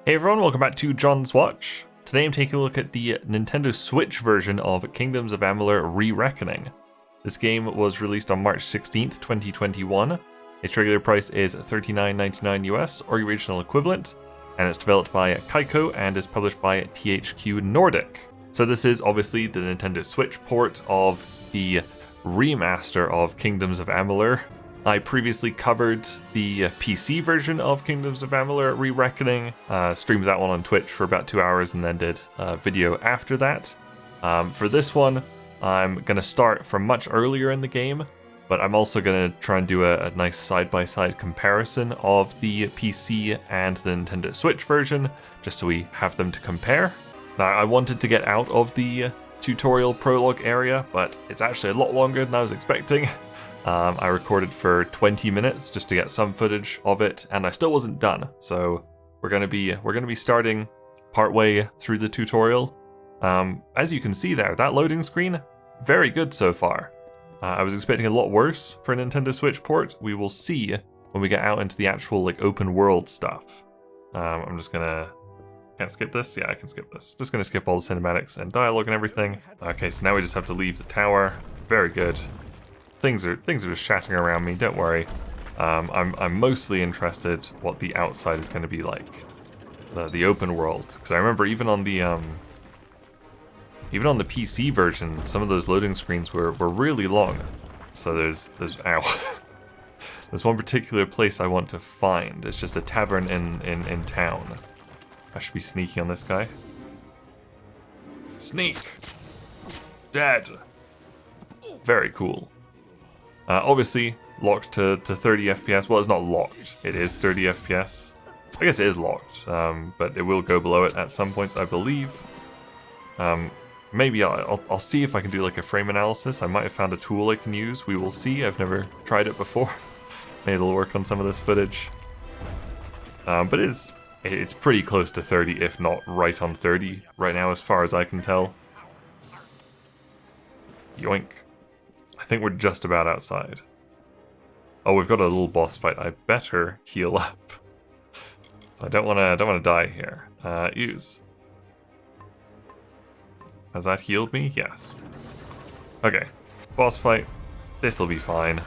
Hey everyone, welcome back to John's Watch. Today I'm taking a look at the Nintendo Switch version of Kingdoms of Amalur Re-Reckoning. This game was released on March 16th, 2021. Its regular price is $39.99 US, or your regional equivalent, and it's developed by Kaiko and is published by THQ Nordic. So this is obviously the Nintendo Switch port of the remaster of Kingdoms of Amalur. I previously covered the PC version of Kingdoms of Amalur Re-Reckoning, streamed that one on Twitch for about 2 hours and then did a video after that. For this one, I'm going to start from much earlier in the game, but I'm also going to try and do a nice side-by-side comparison of the PC and the Nintendo Switch version, just so we have them to compare. Now, I wanted to get out of the tutorial prologue area, but it's actually a lot longer than I was expecting. I recorded for 20 minutes just to get some footage of it, and I still wasn't done. So we're gonna be starting partway through the tutorial. As you can see there, that loading screen, very good so far. I was expecting a lot worse for a Nintendo Switch port. We will see when we get out into the actual open world stuff. I'm just gonna. Can't skip this? Yeah, I can skip this. Just gonna skip all the cinematics and dialogue and everything. Okay, so now we just have to leave the tower. Very good. Things are just shattering around me. Don't worry. I'm mostly interested what the outside is going to be like, the open world. Because I remember even on the PC version, some of those loading screens were really long. So there's ow. There's one particular place I want to find. It's just a tavern in town. I should be sneaky on this guy. Sneak. Dead. Very cool. Obviously, locked to 30 FPS. Well, it's not locked. It is 30 FPS. I guess it is locked, but it will go below it at some points, I believe. Maybe I'll see if I can do a frame analysis. I might have found a tool I can use. We will see. I've never tried it before. Maybe it'll work on some of this footage. But it's pretty close to 30, if not right on 30 right now, as far as I can tell. Yoink. I think we're just about outside. Oh, we've got a little boss fight. I better heal up. I don't wanna die here. Use. Has that healed me? Yes. Okay. Boss fight. This'll be fine.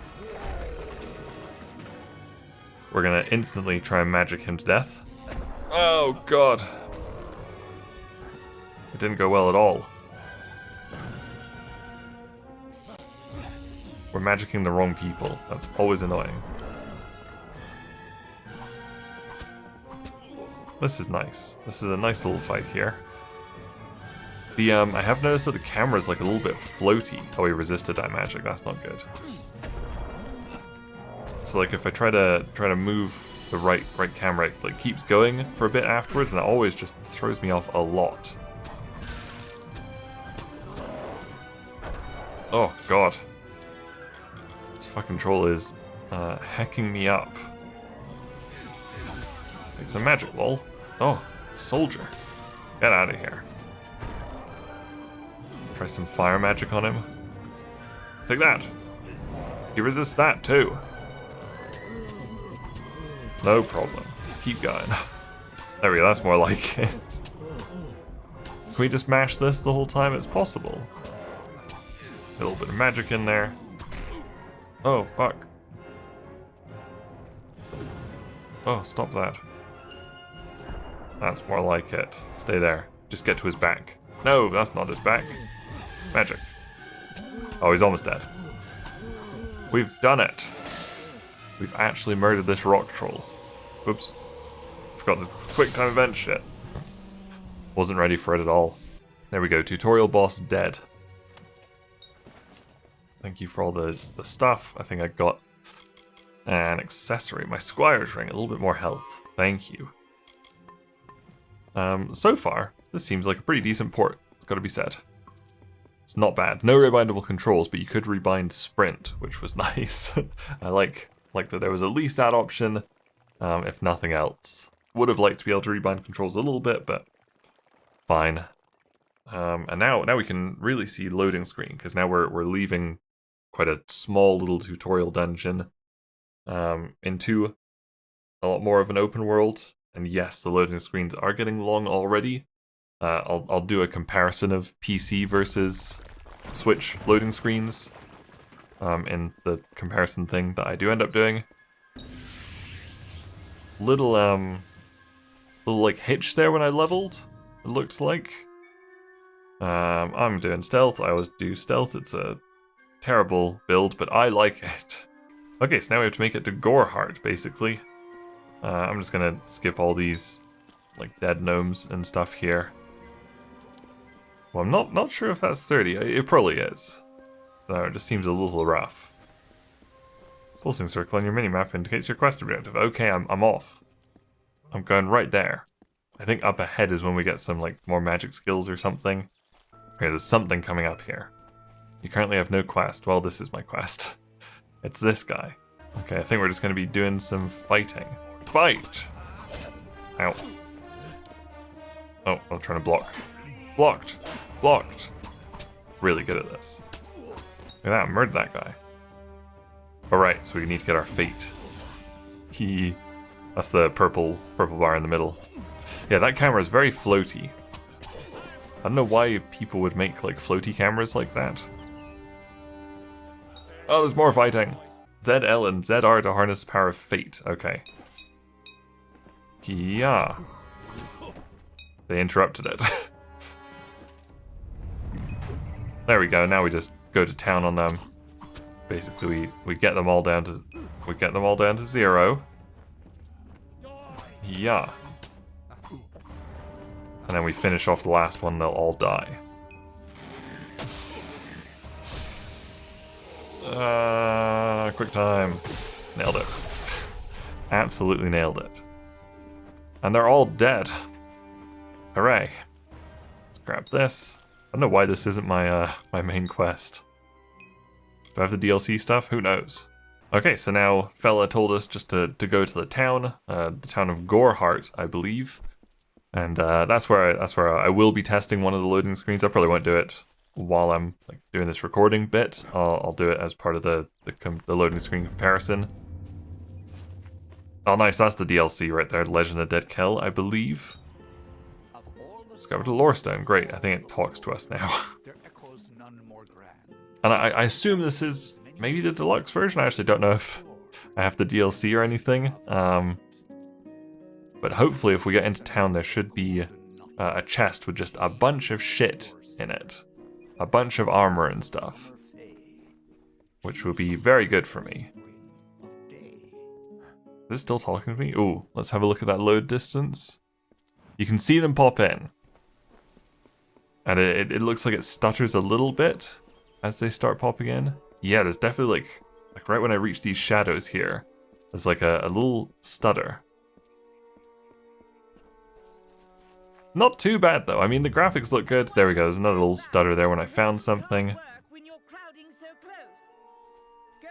We're gonna instantly try and magic him to death. Oh god. It didn't go well at all. We're magicking the wrong people. That's always annoying. This is nice. This is a nice little fight here. I have noticed that the camera's a little bit floaty. Oh, he resisted that magic. That's not good. So if I try to move the right camera, it keeps going for a bit afterwards, and it always just throws me off a lot. Oh god. This fucking troll is hacking me up. It's a magic wall. Oh, soldier. Get out of here. Try some fire magic on him. Take that. He resists that too. No problem. Just keep going. There we go, that's more like it. Can we just mash this the whole time it's possible? A little bit of magic in there. Oh, fuck. Oh, stop that. That's more like it. Stay there. Just get to his back. No, that's not his back. Magic. Oh, he's almost dead. We've done it. We've actually murdered this rock troll. Whoops. Forgot the quick time event shit. Wasn't ready for it at all. There we go. Tutorial boss dead. Thank you for all the stuff. I think I got an accessory. My Squire's ring. A little bit more health. Thank you. So far, this seems like a pretty decent port. It's got to be said. It's not bad. No rebindable controls, but you could rebind sprint, which was nice. I like that there was at least that option, if nothing else. Would have liked to be able to rebind controls a little bit, but fine. And now we can really see loading screen, because now we're leaving quite a small little tutorial dungeon into a lot more of an open world And yes, the loading screens are getting long already. I'll do a comparison of PC versus Switch loading screens in the comparison thing that I do end up doing. Little like hitch there when I leveled, it looked like. I'm doing stealth. I always do stealth. It's a terrible build, but I like it. Okay, so now we have to make it to Goreheart, basically. I'm just gonna skip all these like dead gnomes and stuff here. Well, I'm not sure if that's 30. It probably is. It just seems a little rough. Pulsing circle on your minimap indicates your quest objective. Okay, I'm off. I'm going right there. I think up ahead is when we get some like more magic skills or something. Okay, there's something coming up here. You currently have no quest. Well, this is my quest. It's this guy. Okay, I think we're just going to be doing some fighting. Fight! Ow. Oh, I'm trying to block. Blocked! Blocked! Really good at this. Look at that, I murdered that guy. Alright, so we need to get our fate. That's the purple bar in the middle. Yeah, that camera is very floaty. I don't know why people would make like floaty cameras like that. Oh, there's more fighting. ZL and ZR to harness the power of fate. Okay. Yeah. They interrupted it. There we go. Now we just go to town on them. Basically, we get them all down to 0. Yeah. And then we finish off the last one, they'll all die. Quick time. Nailed it. Absolutely nailed it. And they're all dead. Hooray. Let's grab this. I don't know why this isn't my my main quest. Do I have the DLC stuff? Who knows? Okay, so now fella told us just to go to the town of Goreheart, I believe. And that's where I will be testing one of the loading screens. I probably won't do it while I'm like doing this recording bit. I'll do it as part of the loading screen comparison. Oh, nice! That's the DLC right there, Legend of Dead Kell, I believe. Discovered a lore stone. Great. I think it talks to us now. And I assume this is maybe the deluxe version. I actually don't know if I have the DLC or anything. But hopefully if we get into town there should be a chest with just a bunch of shit in it. A bunch of armor and stuff. Which would be very good for me. Is this still talking to me? Ooh, let's have a look at that load distance. You can see them pop in. And it looks like it stutters a little bit as they start popping in. Yeah, there's definitely like right when I reach these shadows here, there's like a little stutter. Not too bad though. I mean, the graphics look good. There we go. There's another little stutter there when I found something.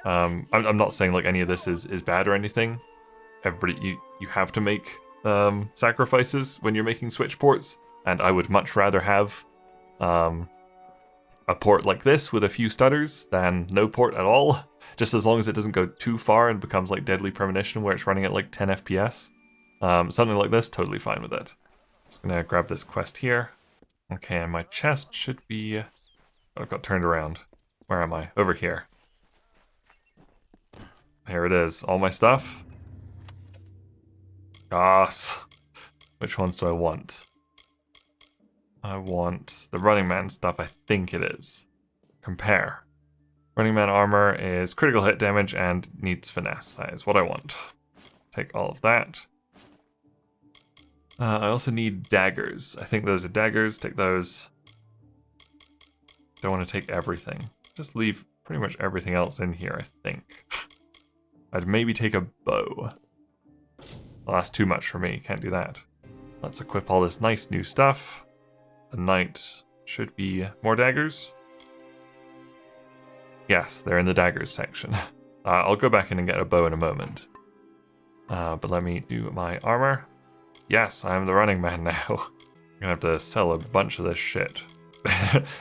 I'm not saying like any of this is bad or anything. Everybody, you have to make sacrifices when you're making Switch ports, and I would much rather have a port like this with a few stutters than no port at all. Just as long as it doesn't go too far and becomes like Deadly Premonition where it's running at like 10 FPS. Something like this, totally fine with it. Just gonna grab this quest here. Okay, and my chest should be... Oh, I've got turned around. Where am I? Over here. Here it is. All my stuff. Gosh. Which ones do I want? I want the Running Man stuff, I think it is. Compare. Running Man armor is critical hit damage and needs finesse. That is what I want. Take all of that. I also need daggers. I think those are daggers. Take those. Don't want to take everything. Just leave pretty much everything else in here, I think. I'd maybe take a bow. Well, that's too much for me. Can't do that. Let's equip all this nice new stuff. The knight should be more daggers. Yes, they're in the daggers section. I'll go back in and get a bow in a moment. But let me do my armor. Yes, I'm the Running Man now. I'm gonna have to sell a bunch of this shit.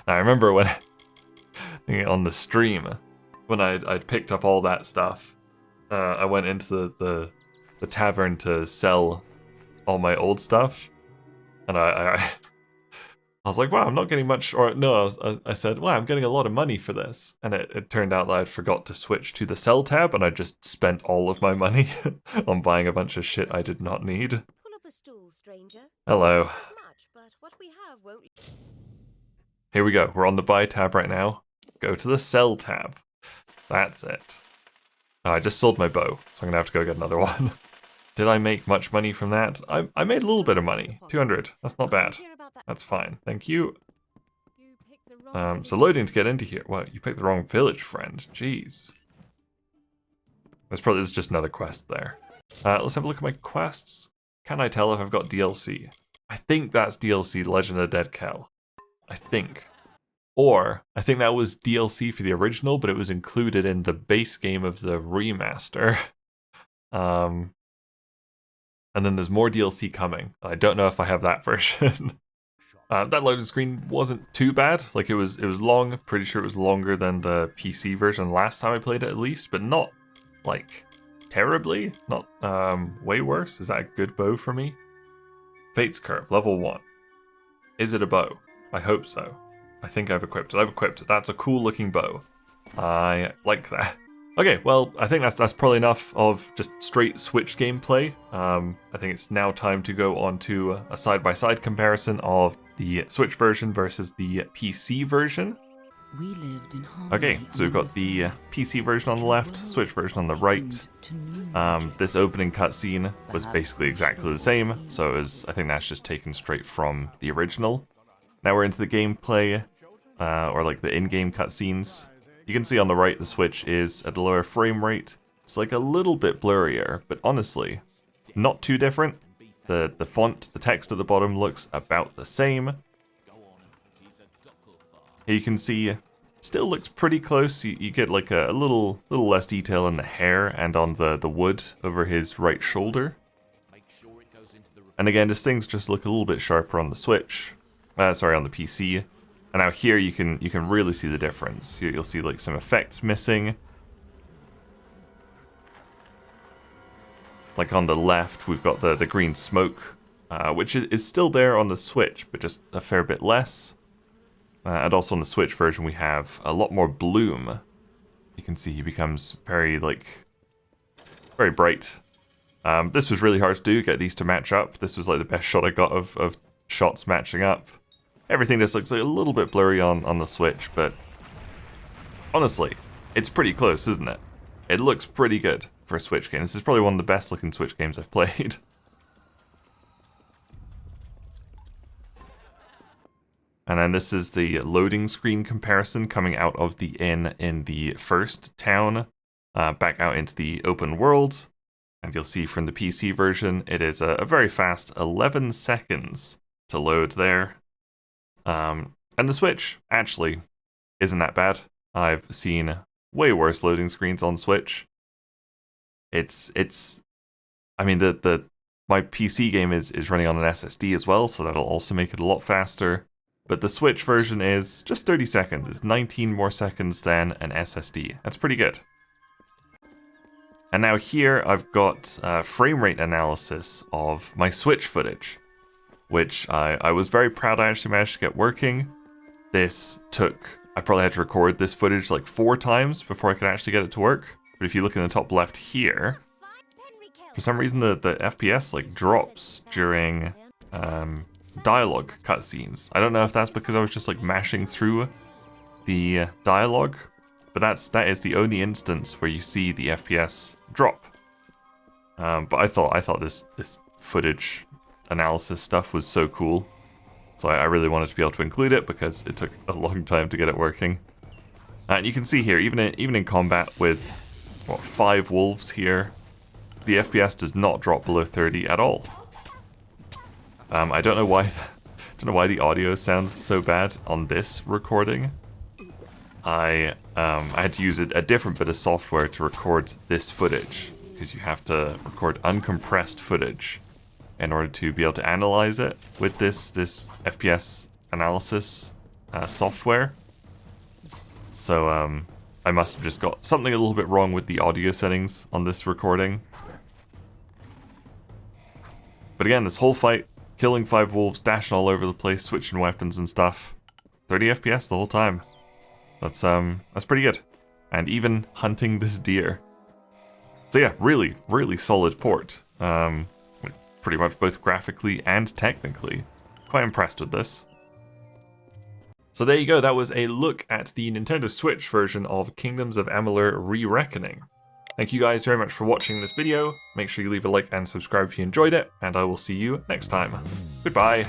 I remember when on the stream when I'd picked up all that stuff. I went into the tavern to sell all my old stuff, and I was like, wow, I'm not getting much, or no, I said, wow, I'm getting a lot of money for this. And it turned out that I'd forgot to switch to the sell tab, and I just spent all of my money on buying a bunch of shit I did not need. Pull up a stool, stranger. Hello. Not much, but what we have won't... Here we go, we're on the buy tab right now. Go to the sell tab. That's it. Oh, I just sold my bow, so I'm gonna have to go get another one. Did I make much money from that? I made a little bit of money. 200, that's not bad. That's fine, thank you. So loading to get into here. Well, you picked the wrong village, friend. Jeez. There's just another quest there. Let's have a look at my quests. Can I tell if I've got DLC? I think that's DLC, Legend of the Dead Cow. I think. Or, I think that was DLC for the original, but it was included in the base game of the remaster. And then there's more DLC coming. I don't know if I have that version. That loading screen wasn't too bad. Like it was long. Pretty sure it was longer than the PC version last time I played it at least, but not like terribly. Not way worse. Is that a good bow for me? Fate's Curve, level 1. Is it a bow? I hope so. I think I've equipped it. I've equipped it. That's a cool looking bow. I like that. Okay, well, I think that's probably enough of just straight Switch gameplay. I think it's now time to go on to a side-by-side comparison of the Switch version versus the PC version. We lived in okay, so we've got the PC version on the left, Switch version on the right. This opening cutscene was basically exactly the same, so I think that's just taken straight from the original. Now we're into the gameplay, or like the in-game cutscenes. You can see on the right the Switch is at a lower frame rate. It's like a little bit blurrier, but honestly, not too different. The font, the text at the bottom looks about the same. Here you can see, it still looks pretty close. You get like a little less detail in the hair and on the wood over his right shoulder. And again, these things just look a little bit sharper on the Switch. Sorry, on the PC. And now here you can really see the difference. You'll see like some effects missing. Like on the left, we've got the green smoke, which is still there on the Switch, but just a fair bit less. And also on the Switch version, we have a lot more bloom. You can see he becomes very bright. This was really hard to do, get these to match up. This was like the best shot I got of shots matching up. Everything just looks like a little bit blurry on the Switch, but honestly, it's pretty close, isn't it? It looks pretty good for a Switch game. This is probably one of the best looking Switch games I've played. And then this is the loading screen comparison coming out of the inn in the first town, back out into the open world. And you'll see from the PC version, it is a very fast 11 seconds to load there. And the Switch actually isn't that bad. I've seen way worse loading screens on Switch. I mean, my PC game is running on an SSD as well, so that'll also make it a lot faster. But the Switch version is just 30 seconds. It's 19 more seconds than an SSD. That's pretty good. And now here I've got frame rate analysis of my Switch footage, which I was very proud I actually managed to get working. I probably had to record this footage like 4 times before I could actually get it to work. But if you look in the top left here, for some reason the FPS like drops during dialogue cutscenes. I don't know if that's because I was just like mashing through the dialogue, but that is the only instance where you see the FPS drop. But I thought this footage analysis stuff was so cool, so I really wanted to be able to include it because it took a long time to get it working. And you can see here, even in combat with what 5 wolves here, the FPS does not drop below 30 at all. I don't know why the audio sounds so bad on this recording. I had to use a different bit of software to record this footage, because you have to record uncompressed footage in order to be able to analyze it with this FPS analysis software. So I must have just got something a little bit wrong with the audio settings on this recording. But again, this whole fight, killing 5 wolves, dashing all over the place, switching weapons and stuff. 30 FPS the whole time. That's pretty good. And even hunting this deer. So yeah, really, really solid port. Pretty much both graphically and technically. Quite impressed with this. So there you go, that was a look at the Nintendo Switch version of Kingdoms of Amalur Re-Reckoning. Thank you guys very much for watching this video. Make sure you leave a like and subscribe if you enjoyed it, and I will see you next time. Goodbye.